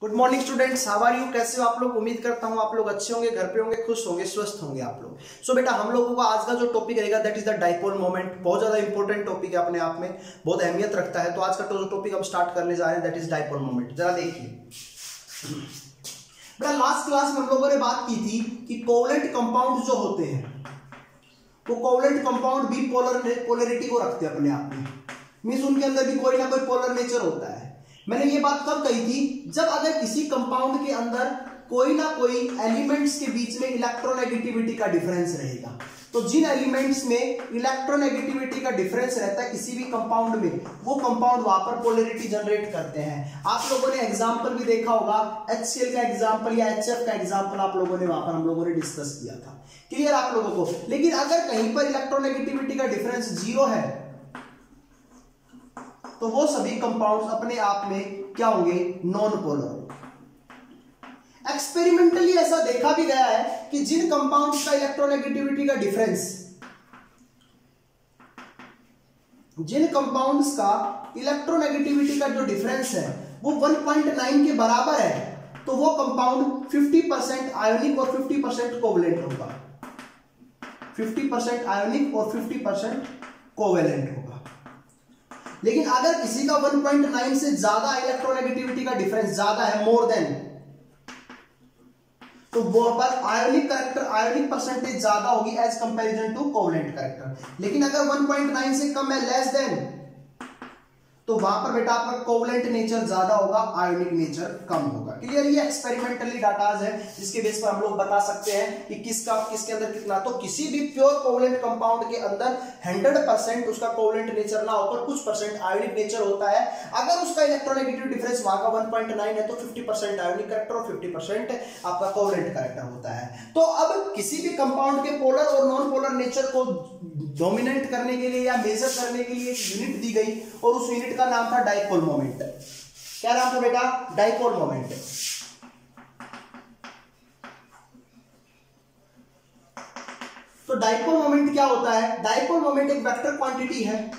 Good morning students, how are you? कैसे हो आप लोग? उम्मीद करता हूँ आप लोग अच्छे होंगे, घर पे होंगे, खुश होंगे, स्वस्थ होंगे आप लोग। सो बेटा, हम लोगों का आज का जो टॉपिक रहेगा that is the dipole moment. बहुत ज्यादा इंपॉर्टेंट टॉपिक है, अपने आप में बहुत अहमियत रखता है। तो आज का जो टॉपिक हम स्टार्ट करने जा रहे हैं दैट इज डाइपोल मोमेंट। जरा देखिए बेटा, लास्ट क्लास में हम लोगों ने बात की थी कि कोवलेंट कंपाउंड जो होते हैं वो कोवलेंट कंपाउंड भी पोलरिटी को रखते हैं अपने आप में, मींस उनके अंदर भी कोई ना कोई पोलर नेचर होता है। मैंने ये बात कब कही थी? जब अगर किसी कंपाउंड के अंदर कोई ना कोई एलिमेंट्स के बीच में इलेक्ट्रोनेगेटिविटी का डिफरेंस रहेगा, तो जिन एलिमेंट्स में इलेक्ट्रोनेगेटिविटी का डिफरेंस रहता है किसी भी कंपाउंड में, वो कंपाउंड वहां पर पोलरिटी जनरेट करते हैं। आप लोगों ने एग्जांपल भी देखा होगा, HCl का एग्जांपल या HF का एग्जांपल आप लोगों ने वहां पर हम लोगों ने डिस्कस किया था। क्लियर आप लोगों को? लेकिन अगर कहीं पर इलेक्ट्रोनेगेटिविटी का डिफरेंस 0 है तो वो सभी कंपाउंड्स अपने आप में क्या होंगे? Non polar. एक्सपेरिमेंटली ऐसा देखा भी गया है कि जिन कंपाउंड्स का इलेक्ट्रोनेगेटिविटी का डिफरेंस, जिन कंपाउंड्स का इलेक्ट्रोनेगेटिविटी का जो डिफरेंस है वो 1.9 के बराबर है, तो वो कंपाउंड 50% आयोनिक और 50% कोवलेंट होगा। 50% आयोनिक और 50% कोवलेंट होगा। लेकिन अगर किसी का 1.9 से ज्यादा इलेक्ट्रोनेगेटिविटी का डिफरेंस ज्यादा है, मोर देन, तो वो पर आयोनिक कैरेक्टर, आयोनिक परसेंटेज ज्यादा होगी as comparison to covalent character. लेकिन अगर 1.9 से कम है, लेस देन, तो वहां पर बेटा आपका कोवलेंट नेचर ज्यादा होगा, आयोनिक नेचर कम होगा। क्लियर? ये एक्सपेरिमेंटली डाटाज है जिसके बेस पर हम लोग बता सकते हैं कि किसके अंदर कितना। तो किसी भी प्योर कोवलेंट कंपाउंड के अंदर 100% उसका कोवलेंट नेचर ना होकर कुछ परसेंट आयोनिक नेचर होता है। अगर उसका इलेक्ट्रोनेगेटिव डिफरेंस वहां का 1.9 है तो 50% आयोनिक कैरेक्टर और 50% आपका कोवलेंट कैरेक्टर होता है। तो अब किसी भी कंपाउंड के पोलर और नॉन पोलर नेचर को डोमिनेट करने के लिए या मेजर करने के लिए एक यूनिट दी गई और उस यूनिट का नाम था डाइपोल मोमेंट। क्या नाम था बेटा? Dipole moment. तो डाइपोल मोमेंट क्या होता है? डाइपोल मोमेंट एक वेक्टर क्वांटिटी है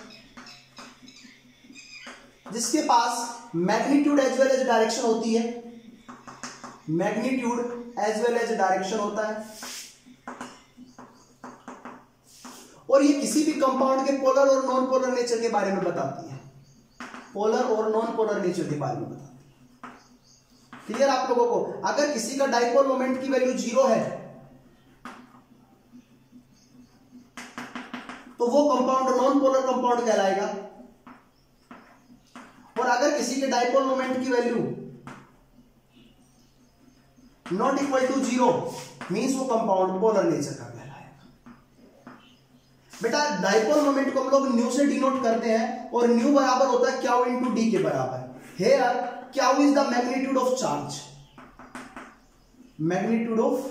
जिसके पास magnitude as well as direction होती है। Magnitude as well as direction होता है और ये किसी भी कंपाउंड के पोलर और नॉन पोलर नेचर के बारे में बताती है। पोलर और नॉन पोलर नेचर के बारे में बताती है। क्लियर आप लोगों को? अगर किसी का डाइपोल मोमेंट की वैल्यू 0 है तो वो कंपाउंड नॉन पोलर कंपाउंड कहलाएगा, और अगर किसी के डाइपोल मोमेंट की value not equal to 0 means वो कंपाउंड पोलर नेचर का कहलाएगा। बेटा, डाइपोल मोमेंट को हम लोग न्यू से डिनोट करते हैं और न्यू बराबर होता है क्यू इंटू डी के बराबर। Here Q is the magnitude of charge, magnitude of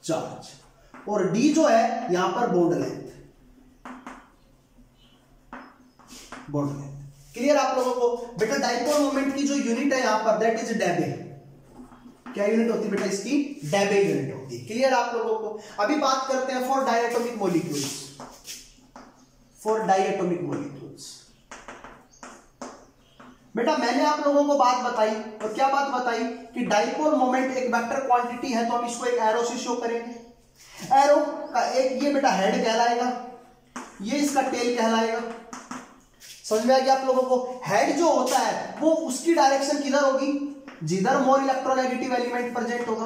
charge, और डी जो है यहां पर bond length, bond length. Clear आप लोगों को? बेटा, डाइपोल मोमेंट की जो यूनिट है यहां पर दैट इज डेबे। क्या यूनिट होती है बेटा इसकी? डेबे यूनिट होती है। क्लियर आप लोगों को? अभी बात करते हैं for diatomic molecules. For diatomic molecules बेटा, मैंने आप लोगों को बात बताई, और क्या बात बताई? कि डाइपोल मोमेंट एक वेक्टर क्वांटिटी है, तो हम इसको एक एरो से शो करेंगे। एरो का एक ये बेटा हेड कहलाएगा, ये इसका टेल कहलाएगा। समझ में आ गया आप लोगों को? हेड जो होता है वो उसकी डायरेक्शन किधर होगी? जिधर मोर इलेक्ट्रोनेगेटिव एलिमेंट प्रेजेंट होगा,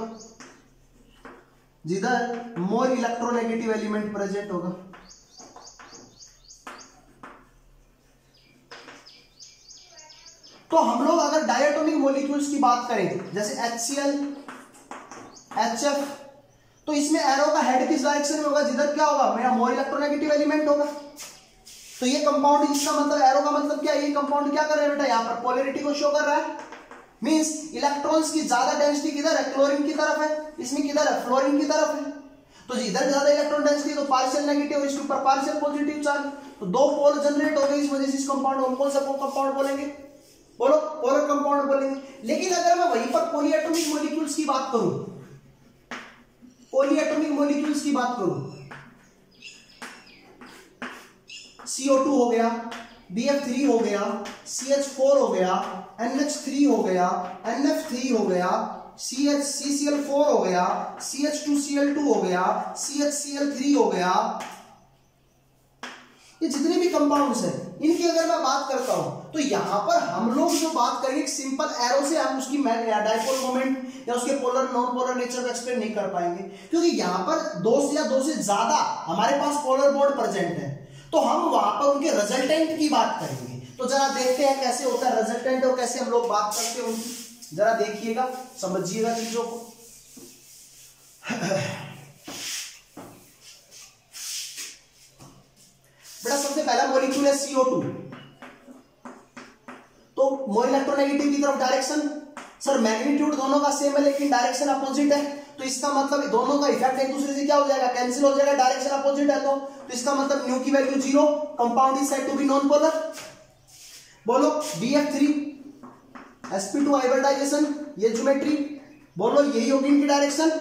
जिधर मोर इलेक्ट्रोनेगेटिव एलिमेंट प्रेजेंट होगा। तो हम लोग अगर डायटोमिक मॉलिक्यूल्स की बात करें जैसे HCl, HF, तो इसमें एरो का हेड किस डायरेक्शन में होगा? जिधर क्या होगा? मेरा मोर इलेक्ट्रोनेगेटिव एलिमेंट होगा। तो ये कंपाउंड, इसका मतलब एरो का मतलब क्या है? ये कंपाउंड क्या कर रहा है बेटा? यहां पर पोलरिटी को शो कर रहा है। मींस इलेक्ट्रॉन्स की ज्यादा डेंसिटी किधर है? क्लोरीन की तरफ है। इसमें किधर है? फ्लोरीन की तरफ है। तो इधर ज्यादा इलेक्ट्रॉन डेंसिटी तो पार्शियल नेगेटिव और इसके ऊपर पार्शियल पॉजिटिव चार्ज, तो दो पोल जनरेट हो गए। इस वजह से इस कंपाउंड को कौन सा कंपाउंड बोलेंगे? बोलो, पोलर कंपाउंड बोलेंगे। लेकिन अगर मैं वहीं पर पॉलीएटॉमिक मॉलिक्यूल्स की बात करूं, पॉलीएटॉमिक मॉलिक्यूल्स की बात करूं, CO2 हो गया, BF3 हो गया, CH4 हो गया, NH3 हो गया, NF3 हो गया, CH4 हो गया, CH2Cl2 हो गया, CHCl3 हो गया। ये जितने भी कंपाउंड्स हैं इनकी अगर मैं बात करता हूं तो यहां पर हम लोग जो बात करेंगे सिंपल एरो से हम उसकी डाइपोल मोमेंट या उसके पोलर नॉन पोलर नेचर को एक्सप्लेन नहीं कर पाएंगे, क्योंकि यहां पर दो से ज्यादा हमारे पास पोलर बॉन्ड प्रेजेंट है, तो हम वहां पर उनके रिजल्टेंट की बात करेंगे। तो जरा देखते हैं कैसे होता है रिजल्टेंट और कैसे हम लोग बात करते हैं उनकी, जरा देखिएगा, समझिएगा चीजों को। बेटा सबसे पहला मॉलिक्यूल है CO2, तो मोर इलेक्ट्रोनेगेटिव की तरफ डायरेक्शन, सर मैग्नीट्यूड दोनों का सेम है लेकिन डायरेक्शन अपोजिट है, तो इसका मतलब दोनों का इफेक्ट एक दूसरे से क्या हो जाएगा, कैंसिल हो जाएगा, डायरेक्शन अपोजिट है तो इसका मतलब न्यू की value 0, compound is said to be non polar. बोलो BF3 sp2 हाइब्रिडाइजेशन, ये ज्योमेट्री, बोलो यही होगी इनकी डायरेक्शन,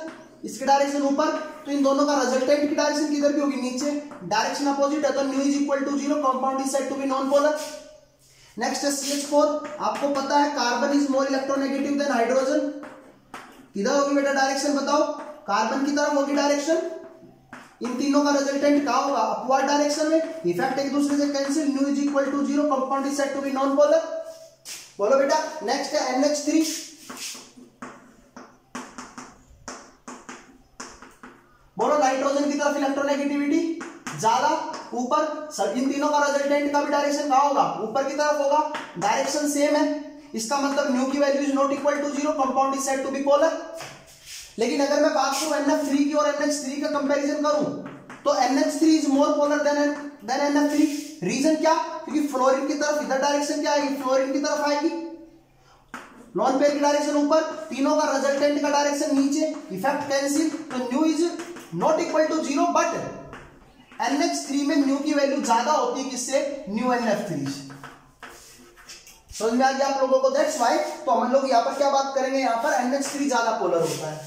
इसकी डायरेक्शन ऊपर, तो इन दोनों का रिजल्टेंट की डायरेक्शन किधर भी होगी, नीचे, डायरेक्शन अपोजिट है तो nu is equal to 0, compound is said to be non polar. Next है CH4, आपको पता है carbon is more electronegative than hydrogen, किधर होगी बेटा डायरेक्शन बताओ, कार्बन की तरफ होगी डायरेक्शन, इन तीनों का रिजल्टेंट क्या होगा, अपवर्ड डायरेक्शन में, इफेक्ट एक दूसरे से cancel, nu is equal to 0, compound is said to be non polar. बोलो बेटा नेक्स्ट है NH3, बोलो नाइट्रोजन की तरफ इलेक्ट्रोनेगेटिविटी ज्यादा ऊपर, सब इन तीनों का रिजल्टेंट का भी डायरेक्शन क्या होगा, ऊपर की तरफ होगा, डायरेक्शन सेम है, इसका मतलब न्यू की value is not equal to 0, compound is said to be polar. लेकिन अगर मैं बात करूं NF3 की और NH3 का कंपैरिजन करूं तो NH3 is more polar than NF3, reason क्या, क्योंकि फ्लोरीन की तरफ इधर डायरेक्शन क्या आएगी, फ्लोरीन की तरफ आएगी, लॉन पेयर की डायरेक्शन ऊपर, तीनों का रिजल्टेंट का डायरेक्शन नीचे, इफेक्ट कैंसिल, तो nu is not equal to 0, but NH3 में न्यू की वैल्यू ज्यादा होती है किससे, न्यू NF3 से। समझ में आ गया आप लोगों को, दैट्स व्हाई तो हम लोग यहाँ पर क्या बात करेंगे, यहाँ पर NH3 ज्यादा पोलर होता है।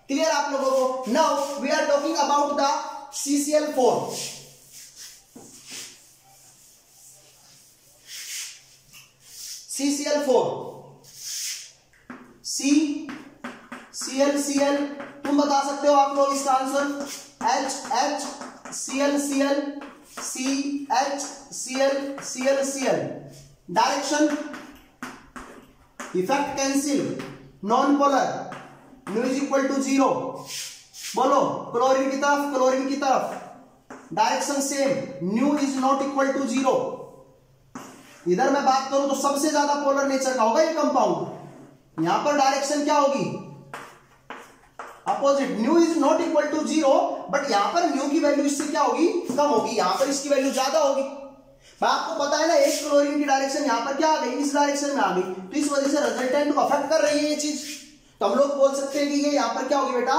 क्लियर आप लोगों को। Now we are talking about the CCl4। CCl4 CCl तुम बता सकते हो आप लोग इसका answer, HCl CHCl direction, effect cancel, non polar, nu is equal to 0। बोलो क्लोरीन की तरफ direction same, nu is not equal to 0। इधर मैं बात करूं तो सबसे ज्यादा पोलर नेचर का होगा ये कंपाउंड, यहां पर डायरेक्शन क्या होगी, opposite, nu is not equal to 0, but यहां पर न्यू की वैल्यू इससे क्या होगी, कम होगी, यहां पर इसकी वैल्यू ज्यादा होगी। आपको पता है ना, एक क्लोरीन की डायरेक्शन यहां पर क्या आ गई, इस डायरेक्शन में आ गई, तो इस वजह से रिजल्टेंट को अफेक्ट कर रही है ये चीज, तो हम लोग बोल सकते हैं कि ये यहां पर क्या होगी बेटा,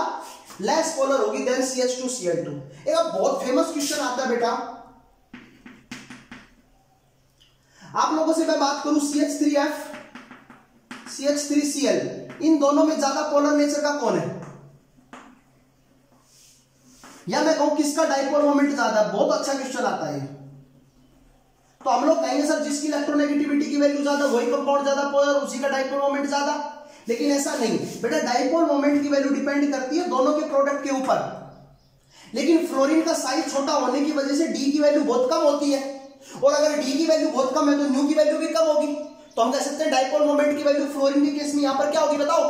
लेस पोलर होगी देन CH2Cl2। एक बहुत फेमस क्वेश्चन आता है बेटा, आप लोगों से मैं बात करूं CH3F CH3Cl, इन दोनों में ज्यादा पोलर नेचर का कौन है, या मैं कहूं किसका डाइपोल मोमेंट ज्यादा है, बहुत अच्छा क्वेश्चन आता है। तो हम लोग कहेंगे सर जिसकी इलेक्ट्रोनेगेटिविटी की वैल्यू ज्यादा वही कंपाउंड ज्यादा पोलर, उसी का डाइपोल मोमेंट ज्यादा, लेकिन ऐसा नहीं बेटा, डाइपोल मोमेंट की वैल्यू डिपेंड करती है दोनों के प्रोडक्ट के ऊपर, लेकिन फ्लोरीन का साइज छोटा होने की वजह से डी की वैल्यू बहुत कम होती है, और अगर डी की वैल्यू बहुत कम है तो न्यू की वैल्यू भी कम होगी, तो हम कह सकते हैं डाइपोल मोमेंट की वैल्यू फ्लोरीन के केस में यहां पर क्या होगी बताओ,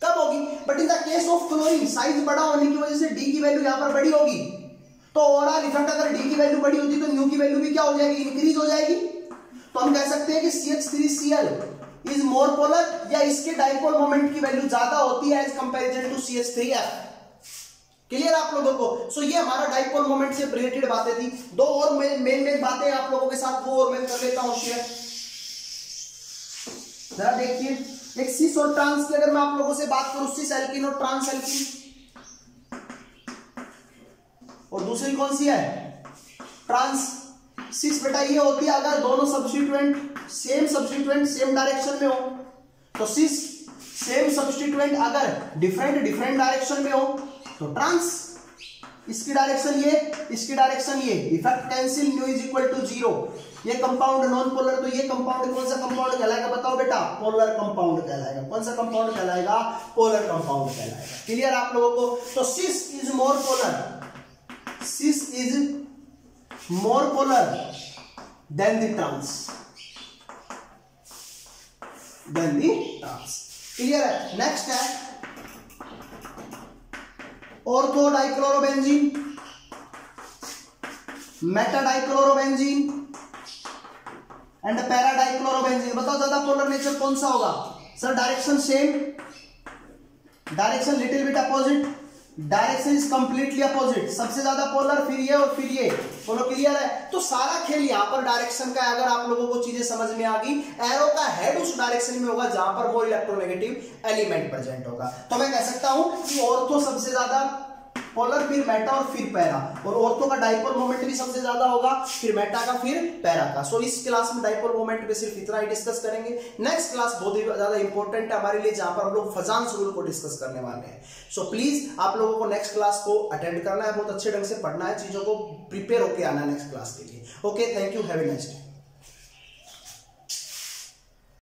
कम होगी, but in the case of chlorine size बड़ा होने की वजह से डी की वैल्यू यहां पर बड़ी होगी, तो ओवरऑल इफेक्ट अगर डी की वैल्यू बड़ी होती तो न्यू की वैल्यू भी क्या हो जाएगी, इंक्रीज हो जाएगी। तो हम कह सकते हैं कि CH3Cl इज मोर पोलर, या इसके डाइपोल मोमेंट की वैल्यू ज्यादा होती है as comparison to CH3F। Clear आप लोगों को। सो ये हमारा डाइपोल मोमेंट से रिलेटेड बातें थी। दो और मेन बातें आप लोगों के साथ वो और मैं कर लेता हूं शेयर। जरा देखिए, एक सिस और ट्रांस की अगर मैं आप लोगों से बात करूं, सिस एल्किन और ट्रांस एल्किन, और दूसरी कौन सी है, ट्रांस सिस। बेटा ये होती है अगर दोनों सब्स्टिट्यूएंट सेम डायरेक्शन में हो, तो सिस। सेम सब्स्टिट्यूएंट अगर डिफरेंट डायरेक्शन में हो तो ट्रांस। इसकी डायरेक्शन ये, इसकी डायरेक्शन ये, effect cancel, nu is equal to 0। ये कंपाउंड नॉन पोलर, तो ये कंपाउंड कौन सा कंपाउंड कहलाएगा बताओ बेटा? पोलर कंपाउंड कहलाएगा। कौन सा कंपाउंड कहलाएगा? पोलर कंपाउंड कहलाएगा। क्लियर आप लोगों को? तो cis is more polar, cis is more polar than the trans, than the trans. Clear है? नेक्स्ट है ortho dichlorobenzene, meta dichlorobenzene and para dichlorobenzene. बताओ ज्यादा पोलर नेचर कौन सा होगा? Sir direction same, direction little bit opposite, direction is completely opposite. सबसे ज्यादा polar, फिर ये और फिर ये। बोलो क्लियर है? तो सारा खेल यहाँ पर डायरेक्शन का। अगर आप लोगों को चीजें समझ में आ गई, एरो का हेड उस डायरेक्शन में होगा जहां पर वो इलेक्ट्रोनेगेटिव एलिमेंट प्रेजेंट होगा। तो मैं कह सकता हूं कि ऑर्थो सबसे ज्यादा पोलर, फिर मेटा और फिर पैरा, और ऑर्थो का डाइपोल मोमेंट भी सबसे ज्यादा होगा, फिर मेटा का, फिर पैरा का। सो इस क्लास में डाइपोल मोमेंट पे सिर्फ इतना ही डिस्कस करेंगे। नेक्स्ट क्लास बहुत ही ज्यादा इंपॉर्टेंट है हमारे लिए, जहां पर हम लोग फजान्स रूल को डिस्कस करने वाले हैं। सो प्लीज आप लोगों को नेक्स्ट क्लास को अटेंड करना है, बहुत अच्छे ढंग से पढ़ना है, चीजों को प्रिपेयर होकर आना है नेक्स्ट क्लास के लिए। Okay, thank you, have a nice day.